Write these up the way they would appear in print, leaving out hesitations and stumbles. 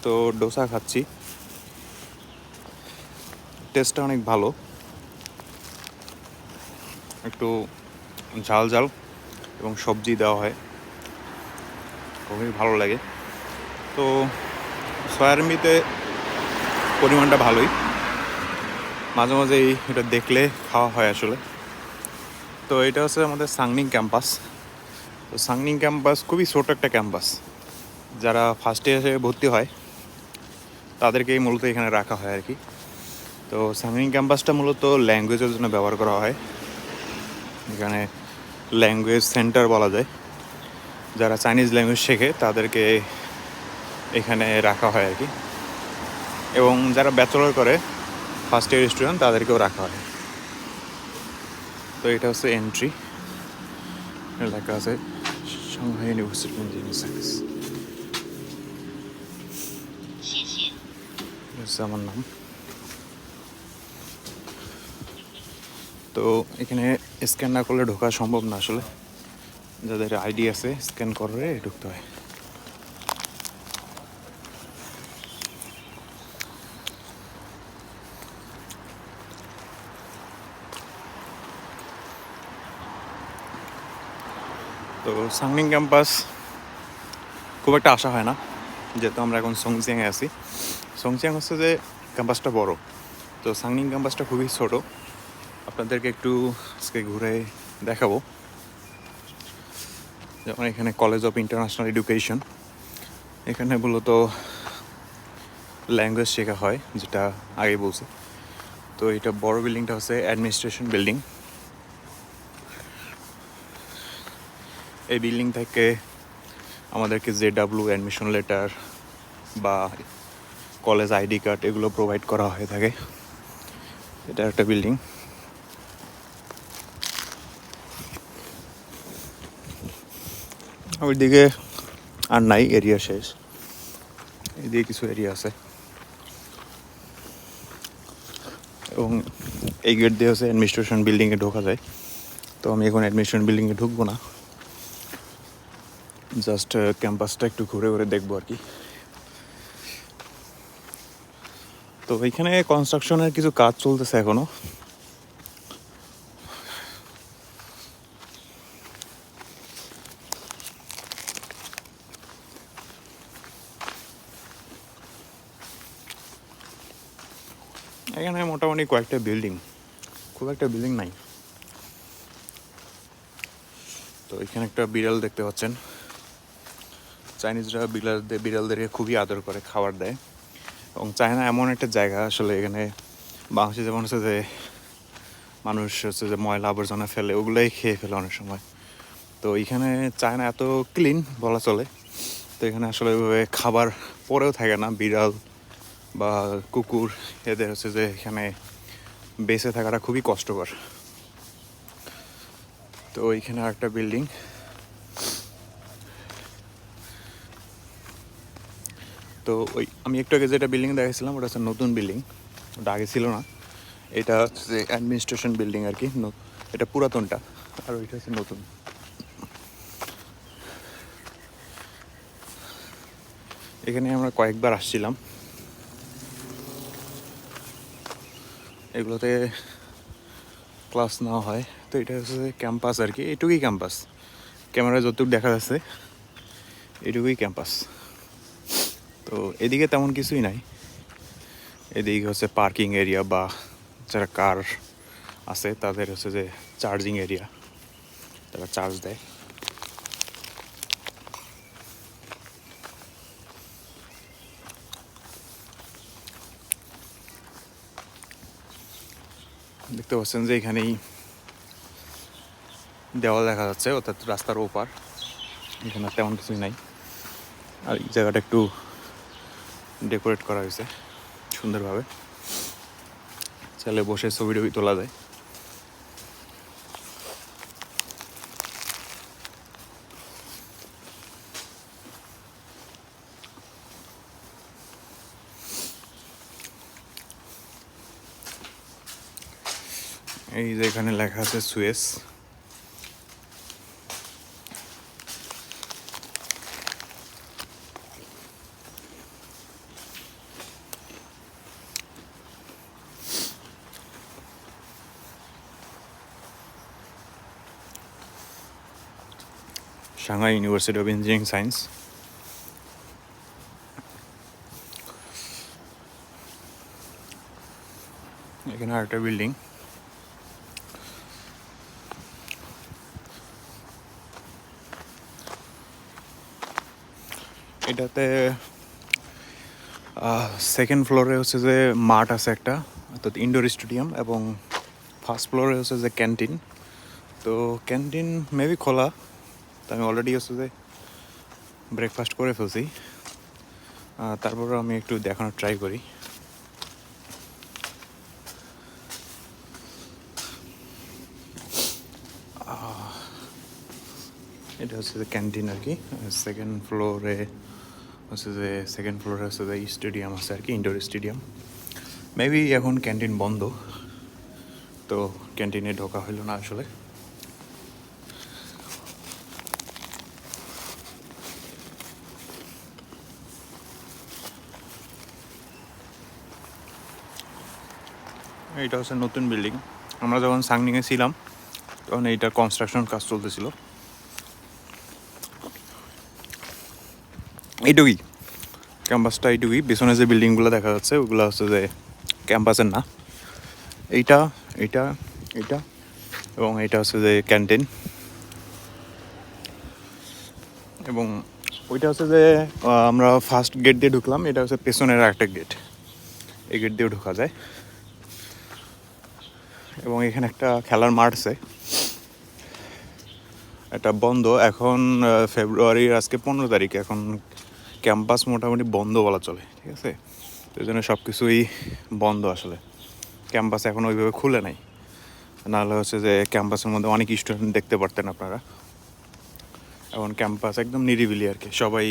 তো ডোসা খাচ্ছি, টেস্টটা অনেক ভালো, একটু ঝাল ঝাল এবং সবজি দেওয়া হয়, খুবই ভালো লাগে। তো সয়াবিনতে পরিমাণটা ভালোই, মাঝে মাঝেই এটা দেখলে খাওয়া হয় আসলে। তো এটা হচ্ছে আমাদের সাংনিং ক্যাম্পাস। তো সাংনিং ক্যাম্পাস খুবই ছোট একটা ক্যাম্পাস, যারা ফার্স্ট ইয়ারে ভর্তি হয় তাদেরকেই মূলত এখানে রাখা হয় আর কি। তো সাংনিং ক্যাম্পাসটা মূলত ল্যাঙ্গুয়েজের জন্য ব্যবহার করা হয়, এখানে ল্যাঙ্গুয়েজ সেন্টার বলা যায়। যারা চাইনিজ ল্যাঙ্গুয়েজ শেখে তাদেরকে এখানে রাখা হয় আর কি, এবং যারা ব্যাচেলর করে ফার্স্ট ইয়ার স্টুডেন্ট তাদেরকেও রাখা হয়। তো এটা হচ্ছে এন্ট্রি, লেখা আছে সাংহাই ইউনিভার্সিটি ইঞ্জিনিয়ারিং সায়েন্স, আমার নাম। তো এখানে স্ক্যান না করলে ঢোকা সম্ভব না আসলে, যাদের আইডি আছে স্ক্যান করে ঢুকতে হয়। তো সাংনিং ক্যাম্পাস খুব একটা আসা হয় না, যেহেতু আমরা এখন সংচিয়াংয়ে আছি। সংচিয়াং হচ্ছে যে ক্যাম্পাসটা বড়, তো সাংনিং ক্যাম্পাসটা খুবই ছোট। আপনাদেরকে একটু আজকে ঘুরে দেখাবো। যেমন এখানে কলেজ অফ ইন্টারন্যাশনাল এডুকেশন, এখানে মূলত ল্যাঙ্গুয়েজ শেখা হয়, যেটা আগে বলছি। তো এটা বড় বিল্ডিংটা হচ্ছে অ্যাডমিনিস্ট্রেশন বিল্ডিং। এই বিল্ডিং থেকে আমাদেরকে JW অ্যাডমিশন লেটার বা কলেজ আইডি কার্ড এগুলো প্রোভাইড করা হয়ে থাকে। এটা একটা বিল্ডিং। ওইদিকে আর নাই, এরিয়া শেষ। এদিকে কিছু এরিয়া আছে, এবং এই গেট দিয়ে হচ্ছে অ্যাডমিনিস্ট্রেশন বিল্ডিংয়ে ঢোকা যায়। তো আমি এখন অ্যাডমিনিস্ট্রেশন বিল্ডিংয়ে ঢুকবো না, জাস্ট ক্যাম্পাসটা একটু ঘুরে ঘুরে দেখবো আর কি। তো এখানে কনস্ট্রাকশনের কিছু কাজ চলতেছে এখনো। এখানে মোটামুটি কয়েকটা বিল্ডিং, খুব একটা বিল্ডিং নাই। তো এখানে একটা বিড়াল দেখতে পাচ্ছেন, চাইনিজরা বিড়ালদেরকে খুবই আদর করে, খাবার দেয়। এবং চায়না এমন একটা জায়গা আসলে, এখানে বাংলাদেশে যেমন হচ্ছে যে মানুষ হচ্ছে যে ময়লা আবর্জনা ফেলে, ওগুলোই খেয়ে ফেলে অনেক সময়। তো এখানে চায়না এত ক্লিন বলা চলে। তো এখানে আসলে ওইভাবে খাবার পরেও থাকে না, বিড়াল বা কুকুর এদের হচ্ছে যে এখানে বেঁচে থাকাটা খুবই কষ্টকর। তো ওইখানে আরেকটা বিল্ডিং। তো ওই আমি একটু আগে যেটা বিল্ডিং দেখেছিলাম ওটা হচ্ছে নতুন বিল্ডিং, ওটা আগে ছিল না। এটা হচ্ছে অ্যাডমিনিস্ট্রেশন বিল্ডিং আর কি, এটা পুরাতনটা, আর ওইটা হচ্ছে নতুন। এখানে আমরা কয়েকবার আসছিলাম, এগুলোতে ক্লাস নেওয়া হয়। তো এটা হচ্ছে ক্যাম্পাস আর কি, এটুকুই ক্যাম্পাস, ক্যামেরায় যতটুকু দেখা যাচ্ছে এটুকুই ক্যাম্পাস। তো এদিকে তেমন কিছুই নাই, এদিকে হচ্ছে পার্কিং এরিয়া বা যারা কার আছে তাদের হচ্ছে যে চার্জিং এরিয়া, তারা চার্জ দেয়। দেখতে পাচ্ছেন যে এখানেই দেওয়াল দেখা যাচ্ছে, অর্থাৎ রাস্তার ওপার। এখানে তেমন কিছুই নাই, আর এই জায়গাটা একটু ডেকোরেট করা হয়েছে সুন্দরভাবে, চাইলে বসে ছবি টবি তোলা যায়। এই যে এখানে লেখা আছে Suez. Shanghai university of engineering science. এখানে আরেকটা বিল্ডিং। এটাতে সেকেন্ড ফ্লোরে হচ্ছে যে মাঠ আছে একটা, অর্থাৎ ইনডোর স্টেডিয়াম, এবং ফার্স্ট ফ্লোরে হচ্ছে যে ক্যান্টিন। তো ক্যান্টিন মেবি খোলা, তো আমি অলরেডি হচ্ছে যে ব্রেকফাস্ট করে ফেলছি। তারপরে আমি একটু দেখানোর ট্রাই করি। এটা হচ্ছে যে ক্যান্টিন আর কি। সেকেন্ড ফ্লোরে হচ্ছে যে স্টেডিয়াম আছে আর কি, ইনডোর স্টেডিয়াম। মেবি এখন ক্যান্টিন বন্ধ, তো ক্যান্টিনে ঢোকা হইল না আসলে। এইটা হচ্ছে নতুন বিল্ডিং। আমরা যখন সাংনিংয়ে ছিলাম তখন এইটার কনস্ট্রাকশন কাজ চলতেছিল। এইটুকুই ক্যাম্পাসটা, এইটুকুই। পেছনে যে বিল্ডিংগুলো দেখা যাচ্ছে ওগুলো হচ্ছে যে ক্যাম্পাসের না। এইটা এইটা এইটা এবং এইটা হচ্ছে যে ক্যান্টিন, এবং ওইটা হচ্ছে যে আমরা ফার্স্ট গেট দিয়ে ঢুকলাম। এটা হচ্ছে পেছনের একটা গেট, এই গেট দিয়েও ঢোকা যায়। এবং এখানে একটা খেলার মাঠ আছে, এটা বন্ধ এখন। ফেব্রুয়ারির আজকে 15 তারিখ, এখন ক্যাম্পাস মোটামুটি বন্ধ বলা চলে, ঠিক আছে। তো এই জন্য সব কিছুই বন্ধ আসলে। ক্যাম্পাস এখন ওইভাবে খুলে নাই, নাহলে হচ্ছে যে ক্যাম্পাসের মধ্যে অনেক স্টুডেন্ট দেখতে পারতেন আপনারা। এখন ক্যাম্পাস একদম নিরিবিলি আর কি, সবাই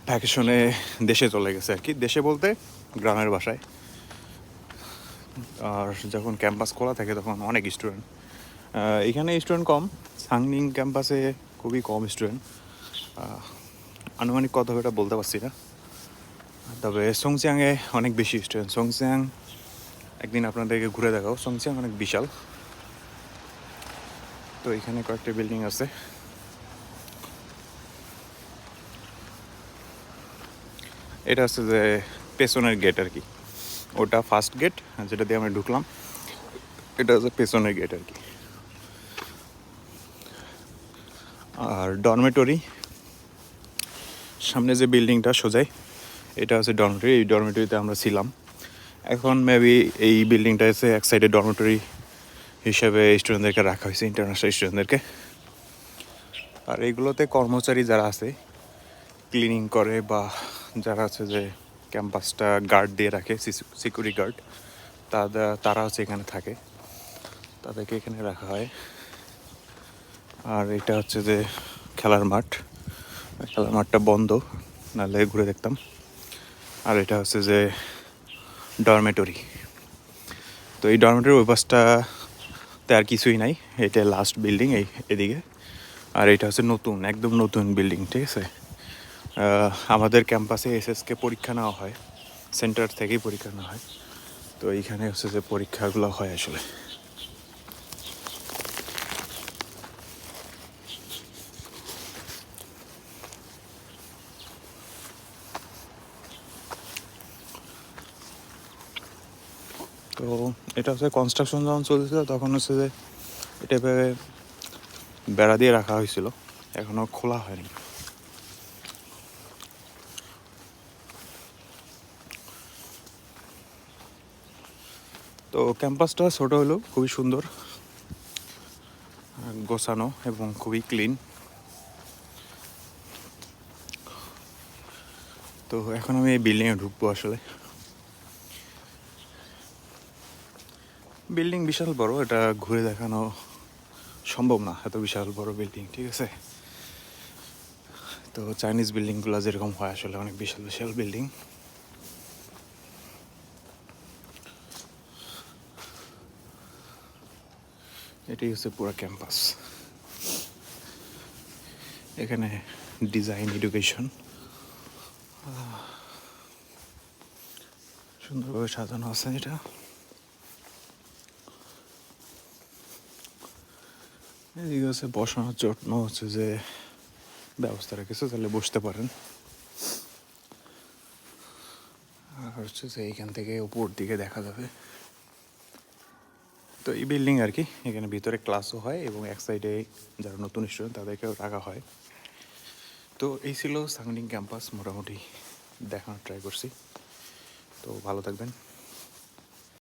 ভ্যাকেশনে দেশে চলে গেছে আর কি, দেশে বলতে গ্রামের বাসায়। আর যখন ক্যাম্পাস খোলা থাকে তখন অনেক স্টুডেন্ট। এখানে স্টুডেন্ট কম, সাংনিং ক্যাম্পাসে খুবই কম স্টুডেন্ট। আনুমানিক কত হবে এটা বলতে পারছি না, তবে সংচিয়াংয়ে অনেক বেশি স্টুডেন্ট। সংচিয়াং একদিন আপনাদেরকে ঘুরে দেখাও, সংচিয়াং অনেক বিশাল। তো এখানে কয়েকটা বিল্ডিং আছে। এটা হচ্ছে যে পেছনের গেট আর কি, ওটা ফার্স্ট গেট যেটা দিয়ে আমরা ঢুকলাম, এটা হচ্ছে পেছনের গেট আর কি। আর ডরমেটরি সামনে যে বিল্ডিংটা সোজাই, এটা হচ্ছে ডরমেটরি। এই ডরমেটরিতে আমরা ছিলাম। এখন মেবি এই বিল্ডিংটা এসে এক সাইডে ডরমেটরি হিসেবে স্টুডেন্টদেরকে রাখা হয়েছে, ইন্টারন্যাশনাল স্টুডেন্টদেরকে। আর এইগুলোতে কর্মচারী যারা আছে, ক্লিনিং করে বা যারা আছে যে ক্যাম্পাসটা গার্ড দিয়ে রাখে, সিকিউরিটি গার্ড, তারা হচ্ছে এখানে থাকে, তাদেরকে এখানে রাখা হয়। আর এটা হচ্ছে যে খেলার মাঠ, খেলার মাঠটা বন্ধ, নাহলে ঘুরে দেখতাম। আর এটা হচ্ছে যে ডরমেটরি। তো এই ডরমেটরির ওই পাশটাতে আর কিছুই নাই, এটা লাস্ট বিল্ডিং এই এদিকে। আর এটা হচ্ছে নতুন, একদম নতুন বিল্ডিং, ঠিক আছে। আমাদের ক্যাম্পাসে এসএসকে পরীক্ষা নেওয়া হয়, সেন্টার থেকেই পরীক্ষা নেওয়া হয়। তো এইখানে হচ্ছে যে পরীক্ষাগুলো হয় আসলে। তো এটা হচ্ছে কনস্ট্রাকশন যখন চলছিল তখন হচ্ছে যে এটা বেড়া দিয়ে রাখা হয়েছিল, এখনও খোলা হয়নি। তো ক্যাম্পাসটা ছোটো হলেও খুবই সুন্দর, গোছানো এবং খুবই ক্লিন। তো এখন আমি এই বিল্ডিংয়ে ঢুকবো আসলে। বিল্ডিং বিশাল বড়, এটা ঘুরে দেখানো সম্ভব না, এত বিশাল বড় বিল্ডিং, ঠিক আছে। তো চাইনিজ বিল্ডিংগুলো যেরকম হয় আসলে অনেক বিশাল বিশাল বিল্ডিং। এটাই হচ্ছে পুরো ক্যাম্পাস। এখানে ডিজাইন এডুকেশন সুন্দরভাবে সাজানো আছে। এটা এদিকে হচ্ছে বসানোর জন্য হচ্ছে যে ব্যবস্থা রেখেছে, তাহলে বসতে পারেন। আর হচ্ছে যে এইখান থেকে উপর দিকে দেখা যাবে। তো এই বিল্ডিং আর কি, এখানে ভিতরে ক্লাসও হয় এবং এক সাইডে যারা নতুন স্টুডেন্ট তাদেরকেও রাখা হয়। তো এই ছিল সাংনিং ক্যাম্পাস, মোটামুটি দেখানোর ট্রাই করছি। তো ভালো থাকবেন।